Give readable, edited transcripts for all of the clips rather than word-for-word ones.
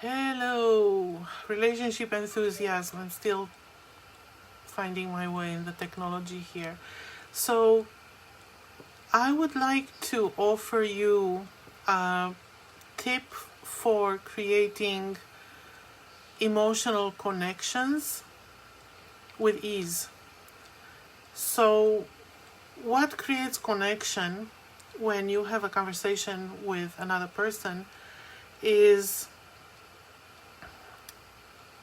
Hello, relationship enthusiasm. I'm still finding my way in the technology here. So, I would like to offer you a tip for creating emotional connections with ease. So, what creates connection when you have a conversation with another person is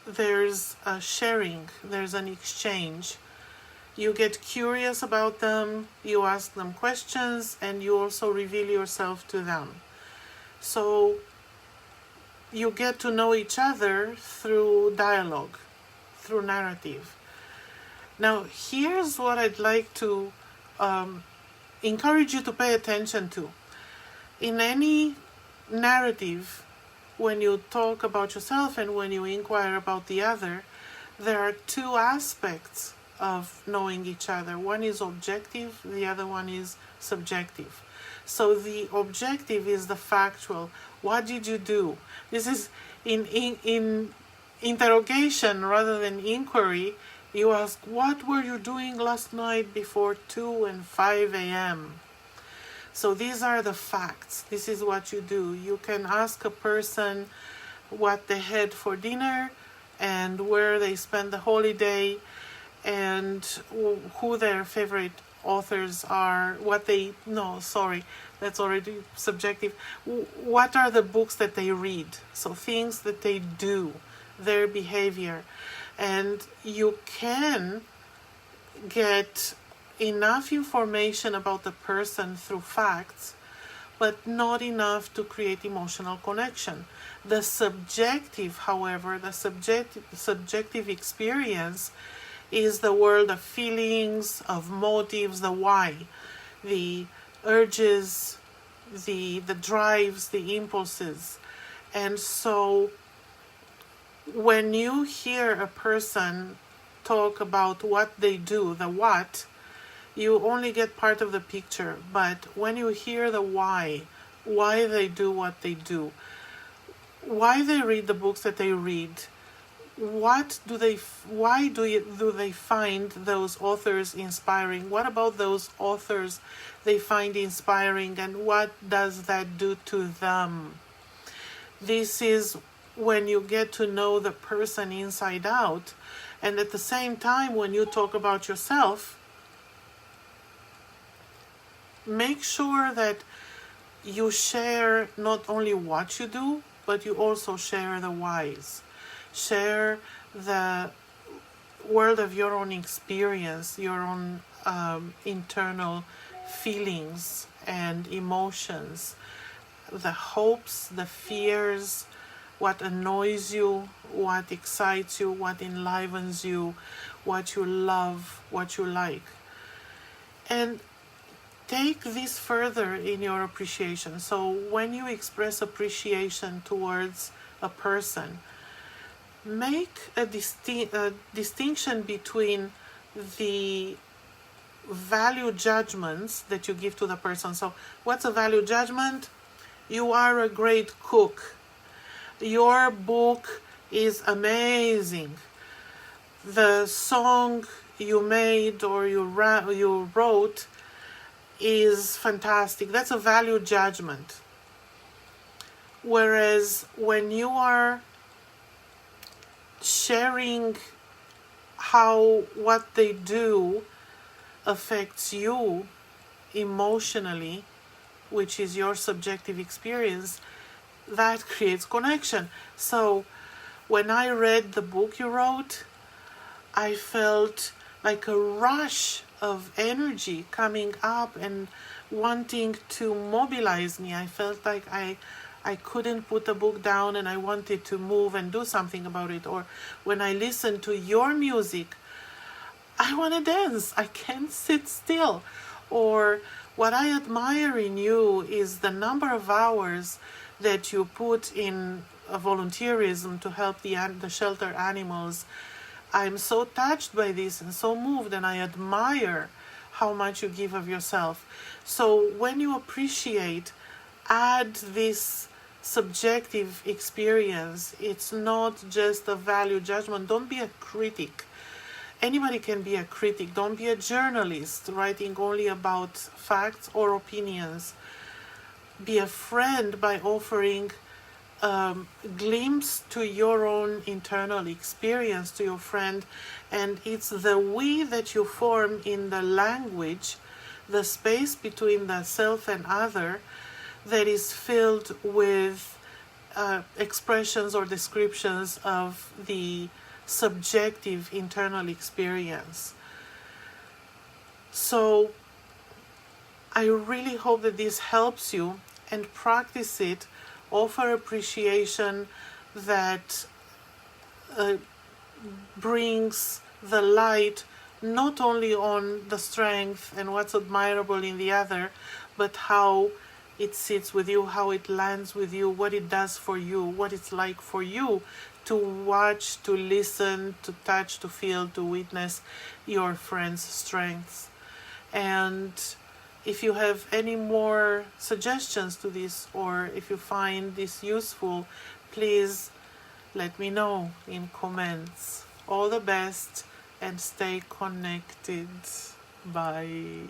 there's a sharing, there's an exchange. You get curious about them, you ask them questions, and you also reveal yourself to them. So you get to know each other through dialogue, through narrative. Now, here's what I'd like to encourage you to pay attention to. In any narrative, when you talk about yourself and when you inquire about the other, there are two aspects of knowing each other. One is objective, the other one is subjective. So the objective is the factual. What did you do? This is in interrogation rather than inquiry. You ask, what were you doing last night before 2 and 5 a.m.? So these are the facts. This is what you do. You can ask a person what they had for dinner and where they spent the holiday and who their favorite authors are, that's already subjective. What are the books that they read? So things that they do, their behavior. And you can get enough information about the person through facts, but not enough to create emotional connection. The subjective, however, the subjective experience is the world of feelings, of motives, the why, the urges, the drives, the impulses. And so when you hear a person talk about what they do, the what, you only get part of the picture. But when you hear the why they do what they do, why they read the books that they read, why do they find those authors inspiring? What about those authors they find inspiring, and what does that do to them? This is when you get to know the person inside out. And at the same time, when you talk about yourself, make sure that you share not only what you do, but you also share the whys. Share the world of your own experience, your own internal feelings and emotions, the hopes, the fears, what annoys you, what excites you, what enlivens you, what you love, what you like. And take this further in your appreciation. So when you express appreciation towards a person, make a distinction between the value judgments that you give to the person. So what's a value judgment? You are a great cook. Your book is amazing. The song you made or you wrote is fantastic. That's a value judgment. Whereas when you are sharing how what they do affects you emotionally, which is your subjective experience, that creates connection. So when I read the book you wrote, I felt like a rush of energy coming up and wanting to mobilize me. I felt like I couldn't put the book down and I wanted to move and do something about it. Or when I listen to your music, I want to dance. I can't sit still. Or what I admire in you is the number of hours that you put in volunteerism to help the shelter animals. I'm so touched by this and so moved, and I admire how much you give of yourself. So when you appreciate, add this subjective experience. It's not just a value judgment. Don't be a critic. Anybody can be a critic. Don't be a journalist writing only about facts or opinions. Be a friend by offering glimpse to your own internal experience to your friend, and it's the we that you form in the language, the space between the self and other, that is filled with expressions or descriptions of the subjective internal experience. So I really hope that this helps you, and practice it. Offer appreciation that brings the light not only on the strength and what's admirable in the other, but how it sits with you, how it lands with you, what it does for you, what it's like for you to watch, to listen, to touch, to feel, to witness your friend's strengths. And if you have any more suggestions to this, or if you find this useful, please let me know in comments. All the best and stay connected. Bye.